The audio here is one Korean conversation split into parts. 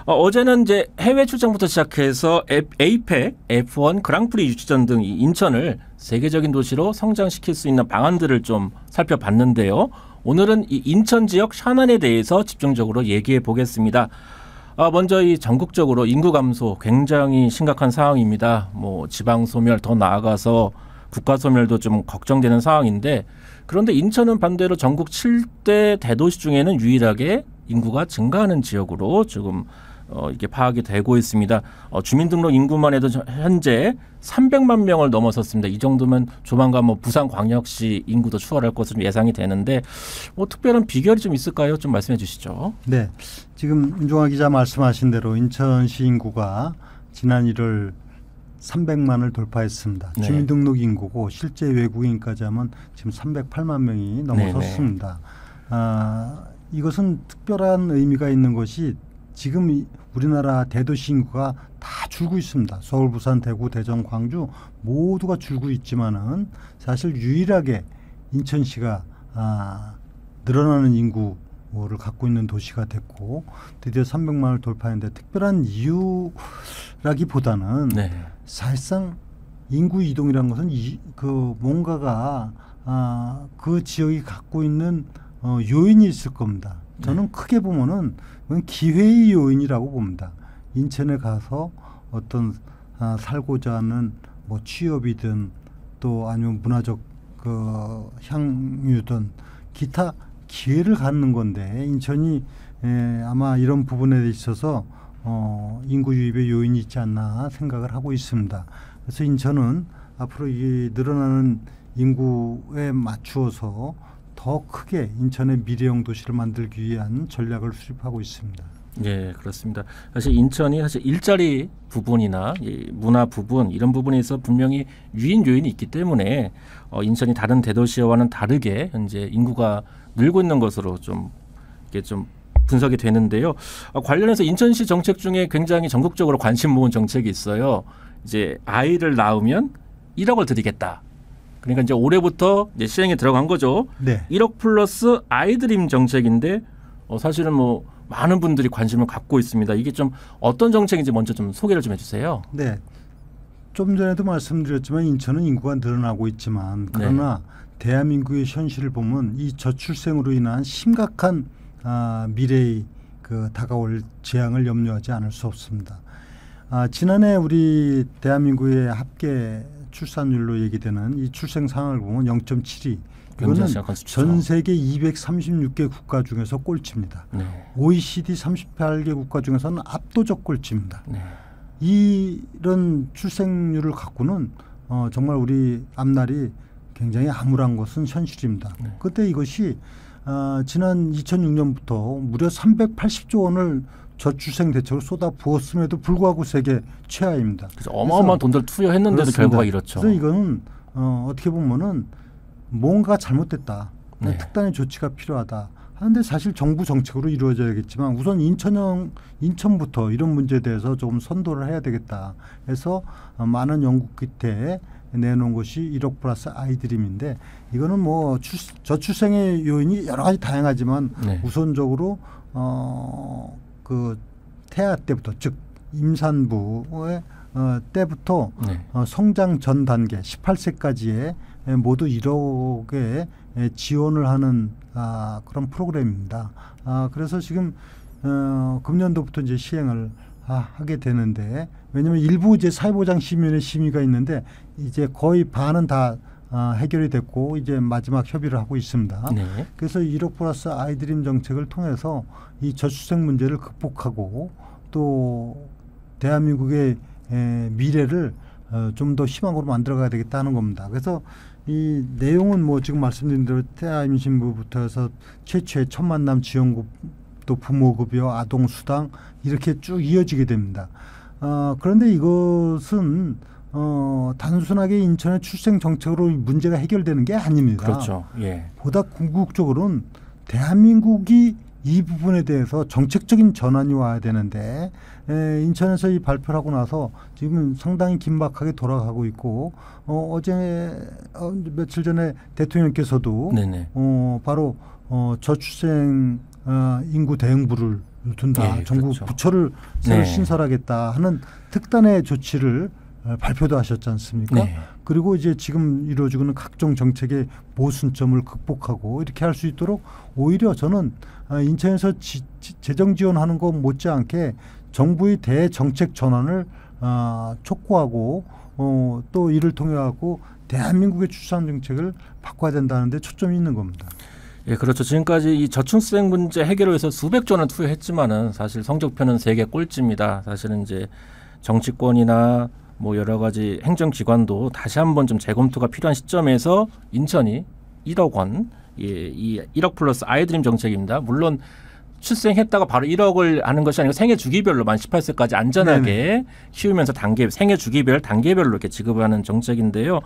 어제는 이제 해외 출장부터 시작해서 에이펙, F1 그랑프리 유치전 등 인천을 세계적인 도시로 성장시킬 수 있는 방안들을 좀 살펴봤는데요. 오늘은 이 인천 지역 샤난에 대해서 집중적으로 얘기해 보겠습니다. 먼저 이 전국적으로 인구 감소 굉장히 심각한 상황입니다. 뭐 지방 소멸 더 나아가서 국가 소멸도 좀 걱정되는 상황인데, 그런데 인천은 반대로 전국 7대 대도시 중에는 유일하게 인구가 증가하는 지역으로 지금 이게 파악이 되고 있습니다. 주민등록 인구만 해도 현재 300만 명을 넘어섰습니다. 이 정도면 조만간 뭐 부산광역시 인구도 추월할 것으로 예상이 되는데, 뭐 특별한 비결이 좀 있을까요? 좀 말씀해 주시죠. 네, 지금 윤종아 기자 말씀하신 대로 인천시 인구가 지난 1월 300만을 돌파했습니다. 네. 주민등록 인구고 실제 외국인까지 하면 지금 308만 명이 넘어섰습니다. 이것은 특별한 의미가 있는 것이 지금 우리나라 대도시 인구가 다 줄고 있습니다. 서울, 부산, 대구, 대전, 광주 모두가 줄고 있지만은 사실 유일하게 인천시가 늘어나는 인구를 갖고 있는 도시가 됐고 드디어 300만을 돌파했는데, 특별한 이유라기보다는 네. 사실상 인구 이동이라는 것은 뭔가가 그 지역이 갖고 있는 요인이 있을 겁니다. 저는 크게 보면은 기회의 요인이라고 봅니다. 인천에 가서 어떤 살고자 하는 뭐 취업이든 또 아니면 문화적 향유든 기타 기회를 갖는 건데, 인천이 아마 이런 부분에 있어서 인구 유입의 요인이 있지 않나 생각을 하고 있습니다. 그래서 인천은 앞으로 이 늘어나는 인구에 맞추어서 더 크게 인천의 미래형 도시를 만들기 위한 전략을 수립하고 있습니다. 네, 그렇습니다. 사실 인천이 일자리 부분이나 문화 부분 이런 부분에서 분명히 유인 요인이 있기 때문에 인천이 다른 대도시와는 다르게 현재 인구가 늘고 있는 것으로 이게 좀 분석이 되는데요. 관련해서 인천시 정책 중에 굉장히 전국적으로 관심 모은 정책이 있어요. 이제 아이를 낳으면 1억을 드리겠다. 그러니까 이제 올해부터 이제 시행에 들어간 거죠. 네. 1억 플러스 아이드림 정책인데 사실은 뭐 많은 분들이 관심을 갖고 있습니다. 이게 좀 어떤 정책인지 먼저 좀 소개를 좀 해주세요. 네. 좀 전에도 말씀드렸지만 인천은 인구가 늘어나고 있지만, 그러나 대한민국의 현실을 보면 이 저출생으로 인한 심각한 미래의 다가올 재앙을 염려하지 않을 수 없습니다. 지난해 우리 대한민국의 합계 출산율로 얘기되는 이 출생 상황을 보면 0.72. 이거는 전 세계 236개 국가 중에서 꼴찌입니다. 네. OECD 38개 국가 중에서는 압도적 꼴찌입니다. 네. 이런 출생률을 갖고는 정말 우리 앞날이 굉장히 암울한 것은 현실입니다. 네. 그때 이것이 지난 2006년부터 무려 380조 원을 저출생 대책으로 쏟아 부었음에도 불구하고 세계 최하입니다. 그래서 어마어마한 돈들 투여했는데도 그렇습니다. 결과가 이렇죠. 그래서 이거는 어떻게 보면은 뭔가 잘못됐다. 네. 특단의 조치가 필요하다. 하는데 사실 정부 정책으로 이루어져야겠지만 우선 인천부터 이런 문제에 대해서 조금 선도를 해야 되겠다. 해서 많은 연구 끝에 내놓은 것이 1억 플러스 아이드림인데, 이거는 뭐 저출생의 요인이 여러 가지 다양하지만 우선적으로 태아 때부터, 즉 임산부의 때부터 성장 전 단계 18세까지의 모두 1억의 지원을 하는 그런 프로그램입니다. 그래서 지금 금년도부터 이제 시행을 하게 되는데, 왜냐하면 일부 이제 사회보장심의회 심의가 있는데 이제 거의 반은 다 해결이 됐고 이제 마지막 협의를 하고 있습니다. 네. 그래서 1억 플러스 아이드림 정책을 통해서 이 저출생 문제를 극복하고 또 대한민국의 미래를 좀 더 희망으로 만들어가야 되겠다는 겁니다. 그래서 이 내용은 뭐 지금 말씀드린 대로 태아 임신부부터 해서 최초의 첫 만남 지원급, 또 부모급여, 아동수당 이렇게 쭉 이어지게 됩니다. 그런데 이것은 단순하게 인천의 출생 정책으로 문제가 해결되는 게 아닙니다. 그렇죠. 예. 보다 궁극적으로는 대한민국이 이 부분에 대해서 정책적인 전환이 와야 되는데, 인천에서 이 발표를 하고 나서 지금 상당히 긴박하게 돌아가고 있고, 어제 며칠 전에 대통령께서도 바로 저출생 인구 대응부를 둔다. 예, 정부 그렇죠. 부처를 새로 네. 신설하겠다 하는 특단의 조치를 발표도 하셨지 않습니까? 네. 그리고 이제 지금 이루어지고 있는 각종 정책의 모순점을 극복하고 이렇게 할 수 있도록 오히려 저는 인천에서 재정 지원하는 것 못지않게 정부의 대정책 전환을 촉구하고 또 이를 통해 갖고 대한민국의 출산 정책을 바꿔야 된다는 데 초점이 있는 겁니다. 예, 그렇죠. 지금까지 이 저출생 문제 해결을 위해서 수백조 원을 투여했지만은 사실 성적표는 세계 꼴찌입니다. 사실은 이제 정치권이나 뭐 여러 가지 행정기관도 다시 한번 좀 재검토가 필요한 시점에서 인천이 1억 원, 이 1억 플러스 아이드림 정책입니다. 물론 출생했다가 바로 1억을 하는 것이 아니고 생애 주기별로 만 18세까지 안전하게 네네. 키우면서 생애 주기별 단계별로 이렇게 지급하는 정책인데요.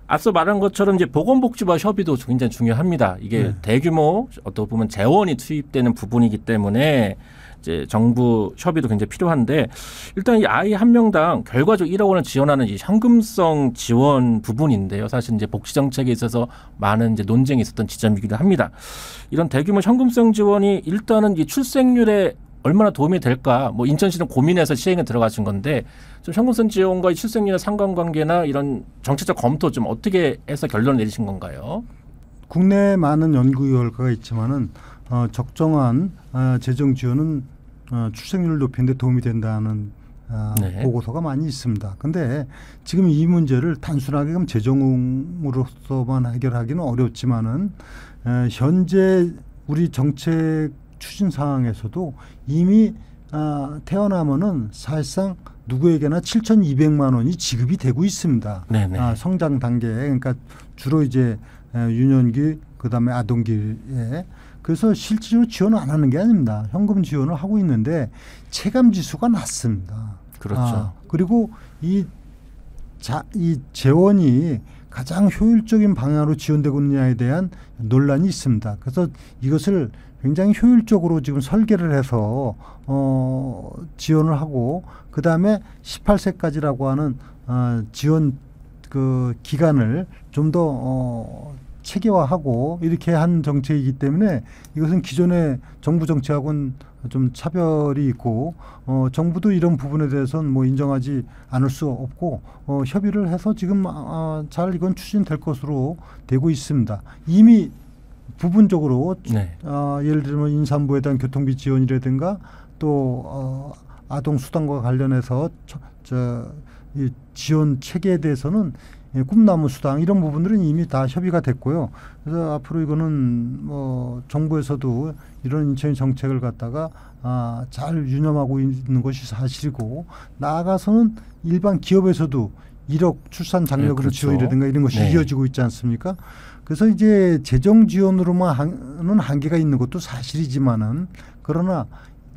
앞서 말한 것처럼 이제 보건복지부와 협의도 굉장히 중요합니다. 이게 네. 대규모 어떻게 보면 재원이 투입되는 부분이기 때문에 이제 정부 협의도 굉장히 필요한데 일단 이 아이 한 명당 결과적으로 1억 원을 지원하는 이 현금성 지원 부분인데요. 사실 이제 복지 정책에 있어서 많은 이제 논쟁이 있었던 지점이기도 합니다. 이런 대규모 현금성 지원이 일단은 이 출생률에 얼마나 도움이 될까? 뭐 인천시는 고민해서 시행에 들어가신 건데 좀 현금성 지원과 이 출생률의 상관관계나 이런 정책적 검토 좀 어떻게 해서 결론을 내리신 건가요? 국내에 많은 연구 결과가 있지만은 적정한 재정 지원은 출생률을 높이는 데 도움이 된다는 네. 보고서가 많이 있습니다. 그런데 지금 이 문제를 단순하게 그럼 재정으로서만 해결하기는 어렵지만은 현재 우리 정책 추진 상황에서도 이미 태어나면은 사실상 누구에게나 7,200만 원이 지급이 되고 있습니다. 네네. 성장 단계, 그러니까 주로 이제 유년기 그다음에 아동기에 그래서 실질적으로 지원을 안 하는 게 아닙니다. 현금 지원을 하고 있는데 체감 지수가 낮습니다. 그렇죠. 그리고 이 재원이 가장 효율적인 방향으로 지원되고 있느냐에 대한 논란이 있습니다. 그래서 이것을 굉장히 효율적으로 지금 설계를 해서 지원을 하고 그다음에 18세까지라고 하는 지원 그 기간을 좀 더 체계화하고 이렇게 한 정책이기 때문에 이것은 기존의 정부 정책하고는 좀 차별이 있고 정부도 이런 부분에 대해서는 뭐 인정하지 않을 수 없고 협의를 해서 지금 잘 이건 추진될 것으로 되고 있습니다. 이미 부분적으로 네. 예를 들면 임산부에 대한 교통비 지원이라든가 또 아동 수당과 관련해서 이 지원 체계에 대해서는 꿈나무 수당 이런 부분들은 이미 다 협의가 됐고요. 그래서 앞으로 이거는 뭐 정부에서도 이런 인천의 정책을 갖다가 잘 유념하고 있는 것이 사실이고 나아가서는 일반 기업에서도 1억 출산 장려금 그렇죠. 지원이라든가 이런 것이 네. 이어지고 있지 않습니까? 그래서 이제 재정 지원으로만 하는 한계가 있는 것도 사실이지만은 그러나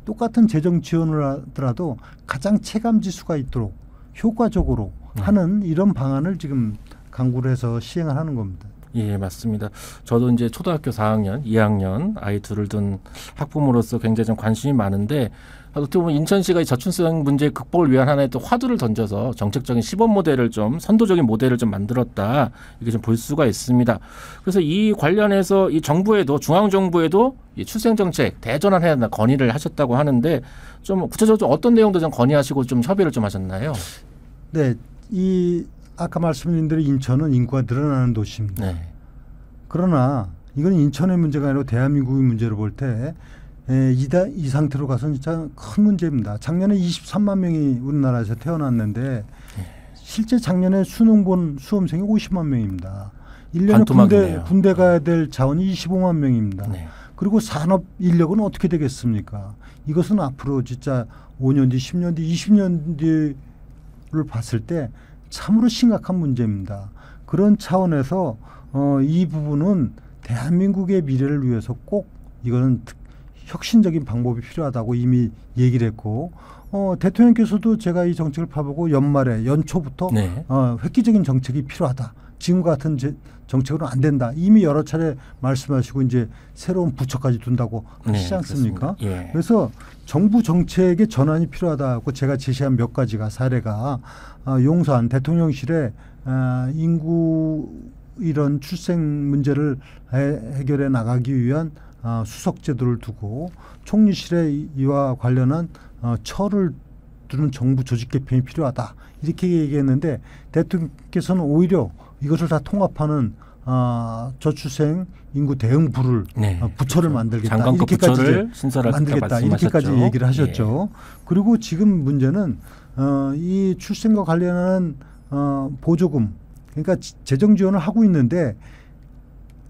똑같은 재정 지원을 하더라도 가장 체감 지수가 있도록 효과적으로 하는 이런 방안을 지금 강구를 해서 시행을 하는 겁니다. 예, 맞습니다. 저도 이제 초등학교 4학년, 2학년 아이 둘을 둔 학부모로서 굉장히 좀 관심이 많은데 어떻게 보면 인천시가 이 저출생 문제 극복을 위한 하나의 또 화두를 던져서 정책적인 시범 모델을 좀 선도적인 모델을 좀 만들었다 이게 좀 볼 수가 있습니다. 그래서 이 관련해서 이 정부에도 중앙 정부에도 이 출생 정책 대전환해야 한다 건의를 하셨다고 하는데 좀 구체적으로 좀 어떤 내용도 좀 건의하시고 좀 협의를 좀 하셨나요? 네, 이 아까 말씀드린 대로 인천은 인구가 늘어나는 도시입니다. 네. 그러나 이건 인천의 문제가 아니라 대한민국의 문제로 볼 때 이 상태로 가서는 진짜 큰 문제입니다. 작년에 23만 명이 우리나라에서 태어났는데 실제 작년에 수능 본 수험생이 50만 명입니다. 1년에 반토막이네요. 군대 가야 될 자원이 25만 명입니다. 네. 그리고 산업 인력은 어떻게 되겠습니까? 이것은 앞으로 진짜 5년 뒤, 10년 뒤, 20년 뒤를 봤을 때 참으로 심각한 문제입니다. 그런 차원에서 이 부분은 대한민국의 미래를 위해서 꼭 이거는 혁신적인 방법이 필요하다고 이미 얘기를 했고 대통령께서도 제가 이 정책을 파보고 연초부터 네. 획기적인 정책이 필요하다. 지금 같은 정책으로는 안 된다. 이미 여러 차례 말씀하시고 이제 새로운 부처까지 둔다고 하시지 않습니까? 예. 그래서 정부 정책의 전환이 필요하다고 제가 제시한 몇 가지가 사례가 용산 대통령실에 인구 이런 출생 문제를 해결해 나가기 위한 수석 제도를 두고 총리실에 이와 관련한 처를 두는 정부 조직 개편이 필요하다. 이렇게 얘기했는데 대통령께서는 오히려 이것을 다 통합하는 저출생 인구 대응부를 네, 부처를 그렇죠. 만들겠다. 장관급 이렇게까지 부처를 신설하겠다 만들겠다. 말씀하셨죠. 이렇게까지 얘기를 하셨죠. 예. 그리고 지금 문제는 이 출생과 관련한 보조금, 그러니까 재정 지원을 하고 있는데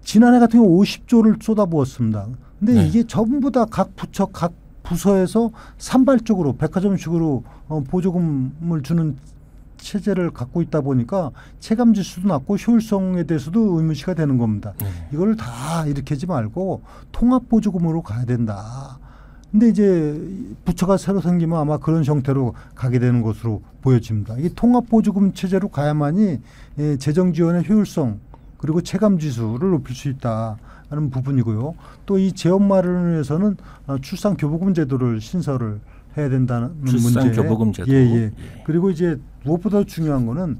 지난해 같은 경우 50조를 쏟아부었습니다. 근데 네. 이게 전부 다 각 부처, 각 부서에서 산발적으로 백화점식으로 보조금을 주는 체제를 갖고 있다 보니까 체감 지수도 낮고 효율성에 대해서도 의문시가 되는 겁니다. 이걸 다 일으키지 말고 통합 보조금으로 가야 된다. 근데 이제 부처가 새로 생기면 아마 그런 형태로 가게 되는 것으로 보여집니다. 이 통합 보조금 체제로 가야만이 재정 지원의 효율성 그리고 체감 지수를 높일 수 있다는 부분이고요. 또 이 재원 마련을 위해서는 출산 교부금 제도를 신설을 해야 된다는 출산 문제. 교부금 제도. 예. 그리고 이제 무엇보다 중요한 거는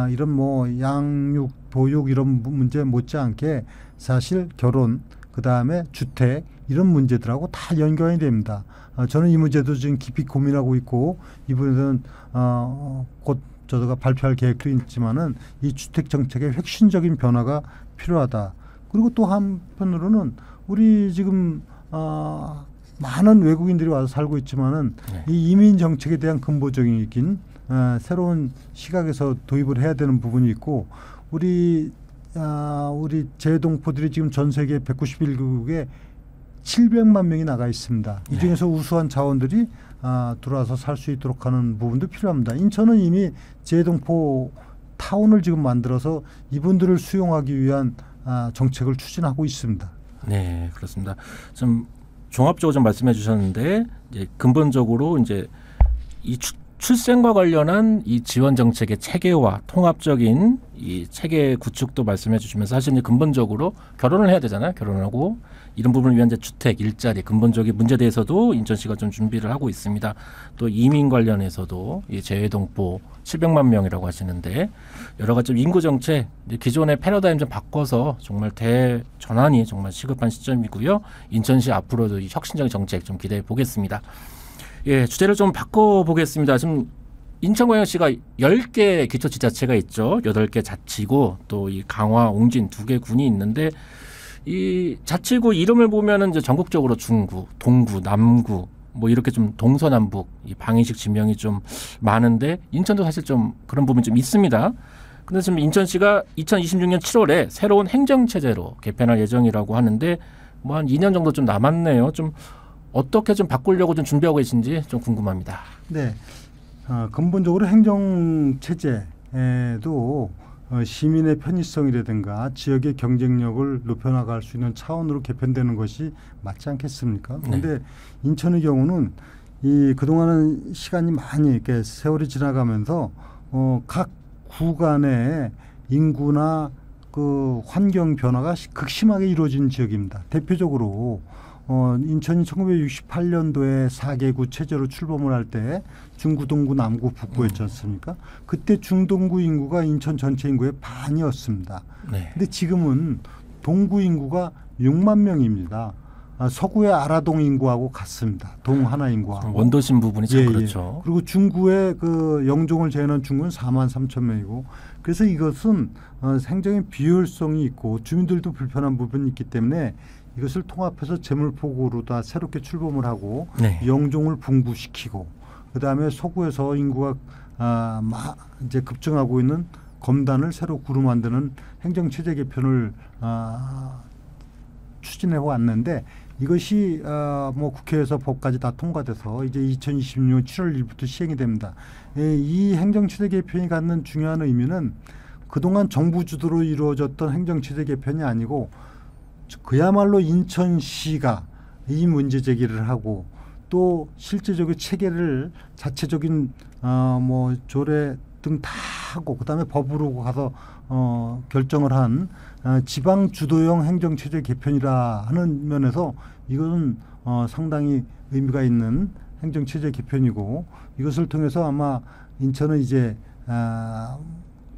이런 뭐 양육, 보육 이런 문제 못지않게 사실 결혼, 그 다음에 주택 이런 문제들하고 다 연관이 됩니다. 저는 이 문제도 지금 깊이 고민하고 있고 이분은 곧 저도가 발표할 계획도 있지만은 이 주택 정책의 혁신적인 변화가 필요하다. 그리고 또 한편으로는 우리 지금 많은 외국인들이 와서 살고 있지만은 이 이민 정책에 대한 근본적인 새로운 시각에서 도입을 해야 되는 부분이 있고 우리 재동포들이 지금 전 세계 191개국에 700만 명이 나가 있습니다. 이 중에서 우수한 자원들이 들어와서 살 수 있도록 하는 부분도 필요합니다. 인천은 이미 재동포 타운을 지금 만들어서 이분들을 수용하기 위한 정책을 추진하고 있습니다. 네, 그렇습니다. 좀 종합적으로 좀 말씀해 주셨는데 이제 근본적으로 이제 이 출생과 관련한 이 지원 정책의 체계화, 통합적인 이 체계 구축도 말씀해 주시면서 사실 이제 근본적으로 결혼을 해야 되잖아요. 결혼하고 이런 부분을 위한 이제 주택, 일자리, 근본적인 문제에 대해서도 인천시가 좀 준비를 하고 있습니다. 또 이민 관련해서도 이 재외동포 700만 명이라고 하시는데 여러 가지 좀 인구 정책, 기존의 패러다임 좀 바꿔서 정말 대전환이 정말 시급한 시점이고요. 인천시 앞으로도 이 혁신적인 정책 좀 기대해 보겠습니다. 예, 주제를 좀 바꿔보겠습니다. 지금 인천광역시가 10개 기초지자체가 있죠. 8개 자치구 또 이 강화, 옹진 2개 군이 있는데 이 자치구 이름을 보면은 이제 전국적으로 중구, 동구, 남구 뭐 이렇게 좀 동서남북 이 방위식 지명이 좀 많은데 인천도 사실 좀 그런 부분이 좀 있습니다. 근데 지금 인천시가 2026년 7월에 새로운 행정체제로 개편할 예정이라고 하는데 뭐 한 2년 정도 좀 남았네요. 좀 어떻게 좀 바꾸려고 좀 준비하고 계신지 좀 궁금합니다. 네, 근본적으로 행정체제도 시민의 편의성이라든가 지역의 경쟁력을 높여나갈 수 있는 차원으로 개편되는 것이 맞지 않겠습니까? 그런데 인천의 경우는 이 그동안은 시간이 많이 이렇게 세월이 지나가면서 각 구간의 인구나 그 환경 변화가 극심하게 이루어진 지역입니다. 대표적으로 인천이 1968년도에 4개구 체제로 출범을 할 때 중구, 동구, 남구, 북구였지 않습니까? 그때 중동구 인구가 인천 전체 인구의 반이었습니다. 근데 지금은 동구 인구가 6만 명입니다. 서구의 아라동 인구하고 같습니다. 동 하나 인구하고. 원도심 부분이 참 그렇죠. 그리고 중구의 그 영종을 제외한 중구는 4만 3천 명이고 그래서 이것은 행정의 비효율성이 있고 주민들도 불편한 부분이 있기 때문에 이것을 통합해서 재물포구로 다 새롭게 출범을 하고 영종을 분구시키고 그다음에 서구에서 인구가 이제 급증하고 있는 검단을 새로 구로 만드는 행정체제 개편을 추진해 왔는데 이것이 뭐 국회에서 법까지 다 통과돼서 이제 2026년 7월 1일부터 시행이 됩니다. 이 행정체제 개편이 갖는 중요한 의미는 그동안 정부 주도로 이루어졌던 행정체제 개편이 아니고 그야말로 인천시가 이 문제 제기를 하고 또 실제적인 체계를 자체적인 뭐 조례 등 다 하고 그다음에 법으로 가서 결정을 한 지방 주도형 행정체제 개편이라 하는 면에서 이것은 상당히 의미가 있는 행정체제 개편이고 이것을 통해서 아마 인천은 이제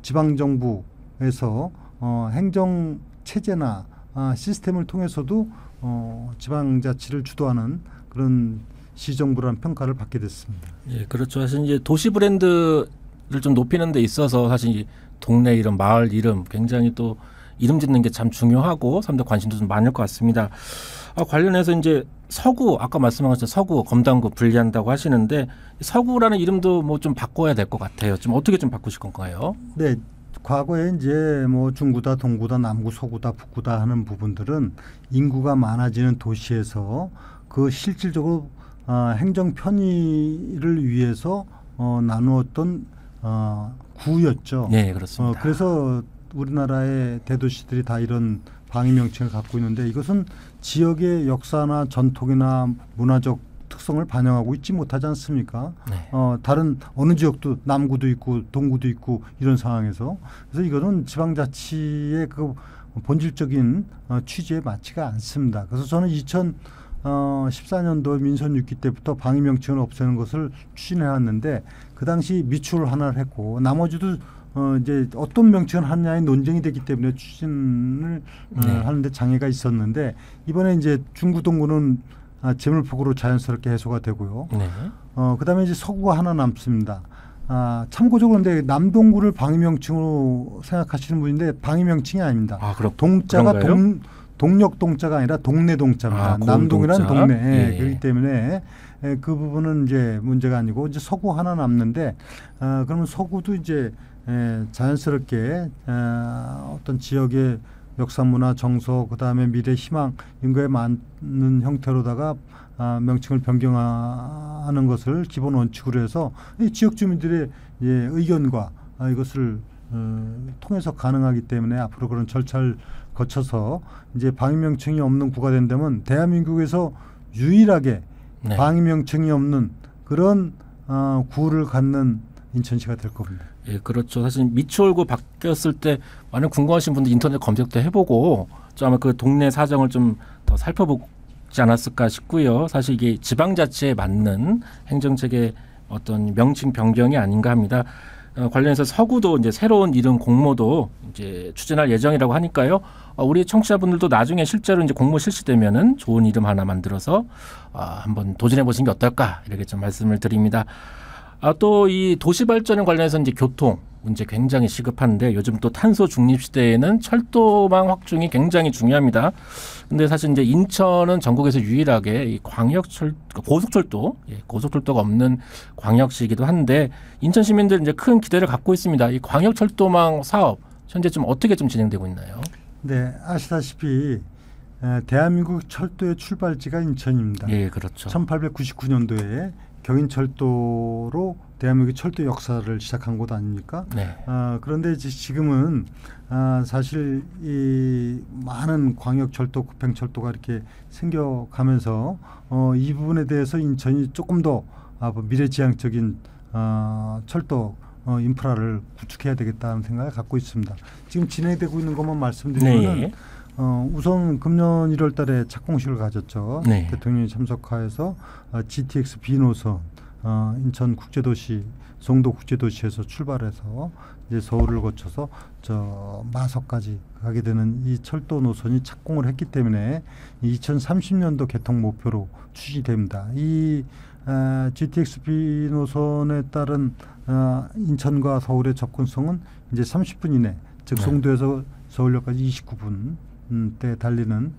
지방정부에서 행정체제나 시스템을 통해서도 지방자치를 주도하는 그런 시정부라는 평가를 받게 됐습니다. 예, 그렇죠. 사실 이제 도시 브랜드를 좀 높이는 데 있어서 사실 이 동네 이름, 마을 이름 굉장히 또 이름 짓는 게 참 중요하고 사람들 관심도 좀 많을 것 같습니다. 관련해서 이제 서구 아까 말씀하신 서구 검단구 분리한다고 하시는데 서구라는 이름도 뭐 좀 바꿔야 될 것 같아요. 좀 어떻게 좀 바꾸실 건가요? 네, 과거에 이제 뭐 중구다, 동구다, 남구, 서구다, 북구다 하는 부분들은 인구가 많아지는 도시에서 그 실질적으로 행정 편의를 위해서 나누었던 구였죠. 네, 그렇습니다. 그래서 우리나라의 대도시들이 다 이런 방위 명칭을 갖고 있는데 이것은 지역의 역사나 전통이나 문화적 특성을 반영하고 있지 못하지 않습니까? 네. 다른 어느 지역도 남구도 있고 동구도 있고 이런 상황에서 그래서 이거는 지방자치의 그 본질적인 취지에 맞지가 않습니다. 그래서 저는 2014년도 민선 6기 때부터 방위 명칭을 없애는 것을 추진해 왔는데 그 당시 미추홀 하나를 했고 나머지도 이제 어떤 명칭을 하느냐의 논쟁이 됐기 때문에 추진을 하는데 장애가 있었는데 이번에 이제 중구 동구는 재물포구로 자연스럽게 해소가 되고요. 네. 그다음에 이제 서구가 하나 남습니다. 참고적으로 근데 남동구를 방위 명칭으로 생각하시는 분인데 방위 명칭이 아닙니다. 동자가 동력 동자가 아니라 동네 동자입니다. 남동이란 동네. 예. 그렇기 때문에 그 부분은 이제 문제가 아니고 이제 서구 하나 남는데 그러면 서구도 이제 자연스럽게 어떤 지역의 역사, 문화, 정서, 그다음에 미래 희망 이런 거에 맞는 형태로다가 명칭을 변경하는 것을 기본 원칙으로 해서 이 지역 주민들의 의견과 이것을 통해서 가능하기 때문에 앞으로 그런 절차를 거쳐서 이제 방위 명칭이 없는 구가 된다면 대한민국에서 유일하게 방위 명칭이 없는 그런 구를 갖는 인천시가 될 겁니다. 예, 그렇죠. 사실 미추홀구 바뀌었을 때 많은 궁금하신 분들 인터넷 검색도 해보고 좀 아마 그 동네 사정을 좀 더 살펴보지 않았을까 싶고요. 사실 이게 지방자치에 맞는 행정체계 어떤 명칭 변경이 아닌가 합니다. 관련해서 서구도 이제 새로운 이름 공모도 이제 추진할 예정이라고 하니까요. 우리 청취자분들도 나중에 실제로 이제 공모 실시되면은 좋은 이름 하나 만들어서 한번 도전해 보시는 게 어떨까 이렇게 좀 말씀을 드립니다. 또 이 도시 발전에 관련해서 이제 교통 문제 굉장히 시급한데 요즘 또 탄소 중립 시대에는 철도망 확충이 굉장히 중요합니다. 근데 사실 이제 인천은 전국에서 유일하게 이 고속철도가 없는 광역시이기도 한데 인천 시민들 이제 큰 기대를 갖고 있습니다. 이 광역철도망 사업 현재 좀 어떻게 좀 진행되고 있나요? 네, 아시다시피 대한민국 철도의 출발지가 인천입니다. 예, 그렇죠. 1899년도에 경인철도로 대한민국의 철도 역사를 시작한 곳 아닙니까? 네. 그런데 지금은 사실 이 많은 광역철도, 급행철도가 이렇게 생겨가면서 이 부분에 대해서 인천이 조금 더 미래지향적인 철도 인프라를 구축해야 되겠다는 생각을 갖고 있습니다. 지금 진행되고 있는 것만 말씀드리면 네. 우선 금년 1월 달에 착공식을 가졌죠. 네. 대통령이 참석하여서 GTX B노선 인천국제도시 송도국제도시에서 출발해서 이제 서울을 거쳐서 저 마석까지 가게 되는 이 철도 노선이 착공을 했기 때문에 2030년도 개통 목표로 추진됩니다. 이 GTX B노선에 따른 인천과 서울의 접근성은 이제 30분 이내, 즉 송도에서 서울역까지 29분 때 달리는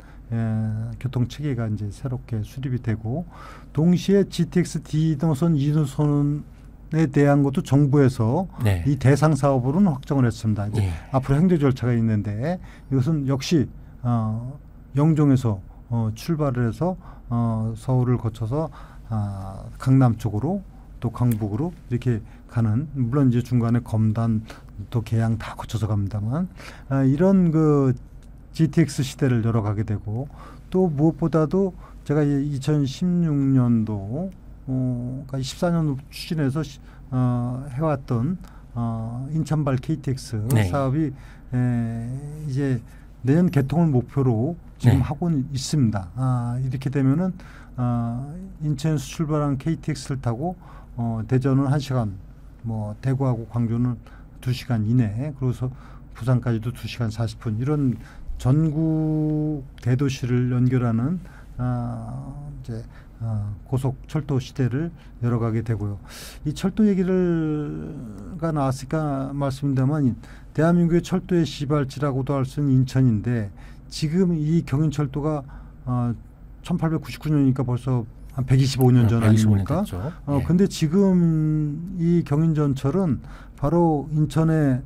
교통 체계가 이제 새롭게 수립이 되고 동시에 GTX D 노선, E 노선에 대한 것도 정부에서 이 대상 사업으로는 확정을 했습니다. 이제 앞으로 행정 절차가 있는데 이것은 역시 영종에서 출발을 해서 서울을 거쳐서 강남 쪽으로 또 강북으로 이렇게 가는, 물론 이제 중간에 검단 또 계양 다 거쳐서 갑니다만 이런 그 GTX 시대를 열어가게 되고 또 무엇보다도 제가 2016년도 그러니까 14년 추진해서 해왔던 인천발 KTX 사업이 이제 내년 개통을 목표로 지금 하고 있습니다. 이렇게 되면은 인천에서 출발한 KTX를 타고 대전은 1시간, 뭐 대구하고 광주는 2시간 이내, 그래서 부산까지도 2시간 40분 이런 전국 대도시를 연결하는 이제 고속철도 시대를 열어가게 되고요. 이 철도 얘기가 나왔으니까 말씀드리면 대한민국의 철도의 시발지라고도 할 수 있는 인천인데 지금 이 경인철도가 1899년이니까 벌써 한 125년 전 아닙니까? 근데 지금 이 경인전철은 바로 인천의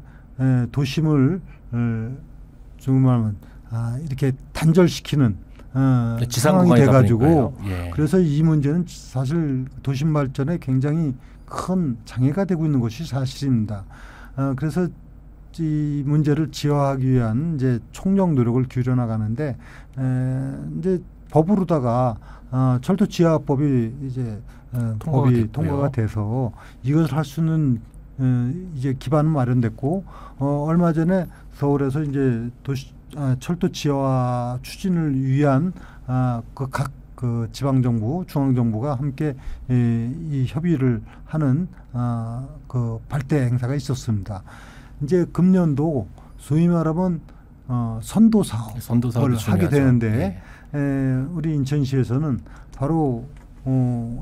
도심을 정말 이렇게 단절시키는 상황이 돼가지고 그래서 이 문제는 사실 도심 발전에 굉장히 큰 장애가 되고 있는 것이 사실입니다. 그래서 이 문제를 지화하기 위한 이제 총력 노력을 기울여 나가는데 이제 법으로다가 철도 지하법이 이제 통과가 돼서 이것을 할 수는 이제 기반은 마련됐고 얼마 전에 서울에서 이제 철도 지하화 추진을 위한 각 지방 정부, 중앙 정부가 함께 이 협의를 하는 그 발대 행사가 있었습니다. 이제 금년도 소위 말하면 선도 사업을 하게 되는데 우리 인천시에서는 바로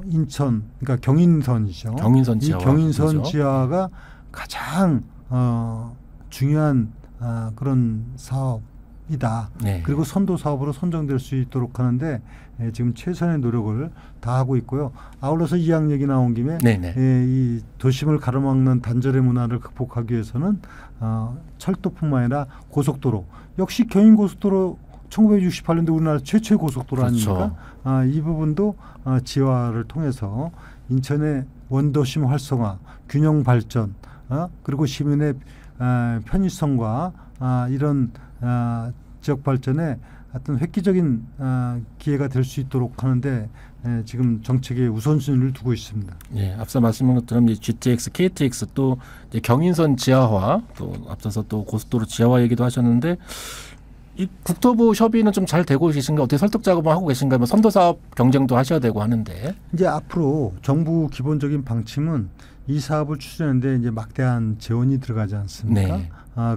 인천 그러니까 경인선이죠. 이 경인선 지하가 가장 중요한 그런 사업이다. 그리고 선도 사업으로 선정될 수 있도록 하는데 지금 최선의 노력을 다하고 있고요. 아울러서 이양 얘기 나온 김에 이 도심을 가로막는 단절의 문화를 극복하기 위해서는 철도뿐만 아니라 고속도로 역시 경인고속도로 1968년도 우리나라 최초의 고속도로 아닙니까? 이 부분도 지화를 통해서 인천의 원도심 활성화, 균형 발전, 그리고 시민의 편의성과 이런 지역 발전에 어떤 획기적인 기회가 될 수 있도록 하는데 지금 정책의 우선순위를 두고 있습니다. 앞서 말씀한 것처럼 GTX, KTX 또 이제 경인선 지하화 또 앞서서 또 고속도로 지하화 얘기도 하셨는데 이 국토부 협의는 좀 잘 되고 계신가? 어떻게 설득 작업을 하고 계신가? 뭐 선도 사업 경쟁도 하셔야 되고 하는데 이제 앞으로 정부 기본적인 방침은 이 사업을 추진하는데 이제 막대한 재원이 들어가지 않습니까?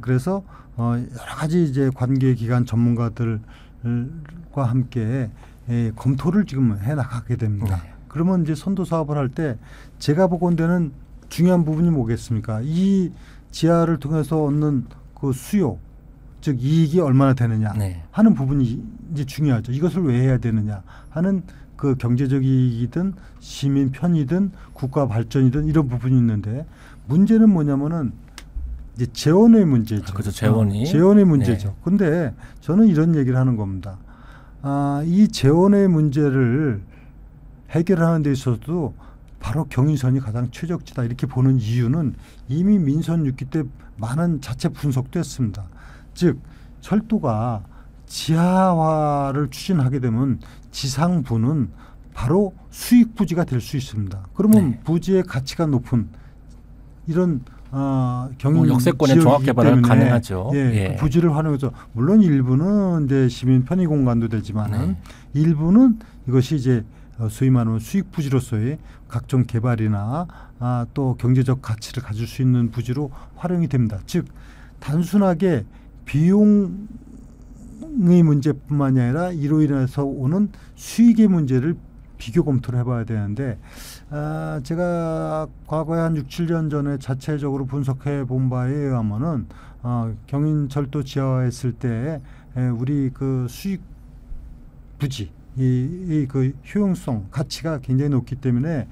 그래서 여러 가지 이제 관계기관 전문가들과 함께 검토를 지금 해나가게 됩니다. 그러면 이제 선도 사업을 할 때 제가 보건대는 중요한 부분이 뭐겠습니까? 이 지하를 통해서 얻는 그 수요, 즉 이익이 얼마나 되느냐 하는 부분이 이제 중요하죠. 이것을 왜 해야 되느냐 하는 그 경제적 이익이든 시민 편의든 국가 발전이든 이런 부분이 있는데 문제는 뭐냐면은 이제 재원의 문제죠. 그렇죠. 재원의 문제죠. 근데 저는 이런 얘기를 하는 겁니다. 이 재원의 문제를 해결하는 데 있어서도 바로 경인선이 가장 최적지다 이렇게 보는 이유는 이미 민선 6기 때 많은 자체 분석도 했습니다. 즉 철도가 지하화를 추진하게 되면 지상부는 바로 수익 부지가 될 수 있습니다. 그러면 부지의 가치가 높은 이런 경인 역세권의 종합 개발은 가능하죠. 그 부지를 활용해서 물론 일부는 이제 시민 편의 공간도 되지만은 일부는 이것이 이제 소위 말하면 수익 부지로서의 각종 개발이나 또 경제적 가치를 가질 수 있는 부지로 활용이 됩니다. 즉 단순하게 비용의 문제뿐만이 아니라 이로 인해서 오는 수익의 문제를 비교 검토를 해봐야 되는데 제가 과거에 한 6, 7년 전에 자체적으로 분석해 본 바에 의하면은 경인철도 지하화했을 때 우리 그 수익 부지 그 효용성 가치가 굉장히 높기 때문에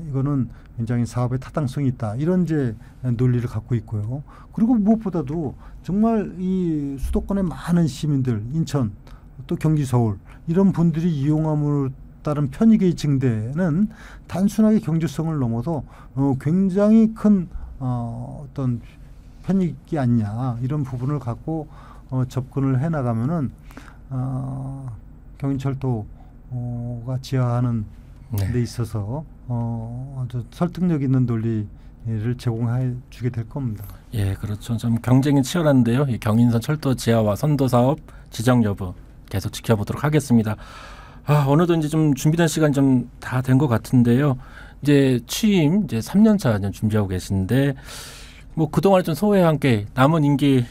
이거는 굉장히 사업의 타당성이 있다 이런 이제 논리를 갖고 있고요. 그리고 무엇보다도 정말 이 수도권의 많은 시민들 인천 또 경기 서울 이런 분들이 이용함으로 따른 편익의 증대는 단순하게 경제성을 넘어서 굉장히 큰 어떤 편익이 아니냐 이런 부분을 갖고 접근을 해나가면은 경인철도가 지하하는 데 있어서 아주 설득력 있는 논리를 제공해 주게 될 겁니다. 그렇죠. 좀 경쟁이 치열한데요. 이 경인선 철도 지하화 선도 사업 지정 여부 계속 지켜보도록 하겠습니다. 어느덧 이제 좀 준비된 시간 좀 다 된 것 같은데요. 이제 취임 이제 3년 차 준비하고 계신데 뭐 그동안에 좀 소회와 함께 남은 임기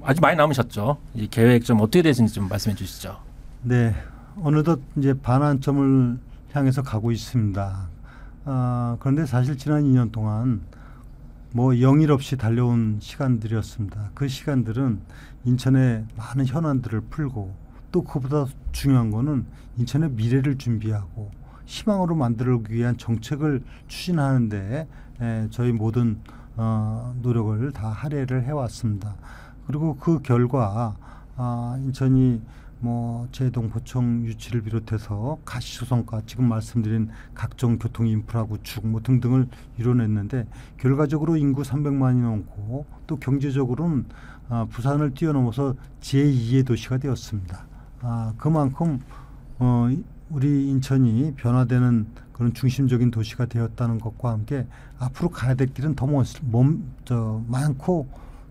아주 많이 남으셨죠. 이 계획 좀 어떻게 되시는지 좀 말씀해 주시죠. 네, 어느덧 이제 반환점을 향해서 가고 있습니다. 그런데 사실 지난 2년 동안 뭐 영일 없이 달려온 시간들이었습니다. 그 시간들은 인천의 많은 현안들을 풀고 또 그보다 중요한 거는 인천의 미래를 준비하고 희망으로 만들기 위한 정책을 추진하는데 저희 모든 노력을 다 할애를 해왔습니다. 그리고 그 결과 인천이 뭐 제동 포청 유치를 비롯해서 가시조성과 지금 말씀드린 각종 교통 인프라 구축 뭐 등등을 이뤄냈는데 결과적으로 인구 300만이 넘고 또 경제적으로는 부산을 뛰어넘어서 제2의 도시가 되었습니다. 그만큼 우리 인천이 변화되는 그런 중심적인 도시가 되었다는 것과 함께 앞으로 가야 될 길은 더 많고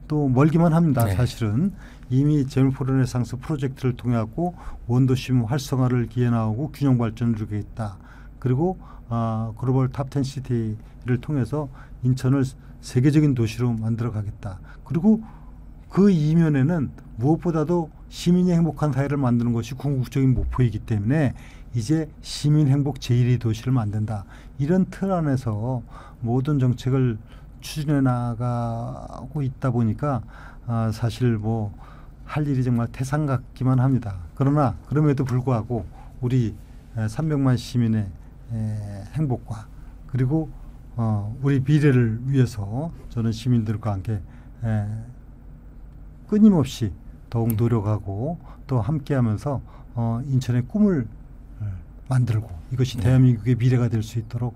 또 멀기만 합니다. 네. 사실은 이미 제물포르네상스 프로젝트를 통해 갖고 원도심 활성화를 기해나오고 균형 발전을 이루겠다. 그리고 글로벌 탑10 시티를 통해서 인천을 세계적인 도시로 만들어가겠다. 그리고 그 이면에는 무엇보다도 시민이 행복한 사회를 만드는 것이 궁극적인 목표이기 때문에 이제 시민 행복 제1의 도시를 만든다. 이런 틀 안에서 모든 정책을 추진해 나가고 있다 보니까 사실 뭐 할 일이 정말 태산 같기만 합니다. 그러나 그럼에도 불구하고 우리 300만 시민의 행복과 그리고 우리 미래를 위해서 저는 시민들과 함께 끊임없이 더욱 노력하고 또 함께하면서 인천의 꿈을 만들고 이것이 대한민국의 미래가 될 수 있도록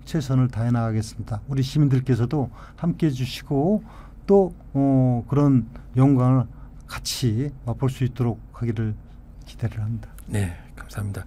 최선을 다해 나가겠습니다. 우리 시민들께서도 함께해 주시고 또 그런 영광을 같이 맛볼 수 있도록 하기를 기대를 합니다. 네, 감사합니다.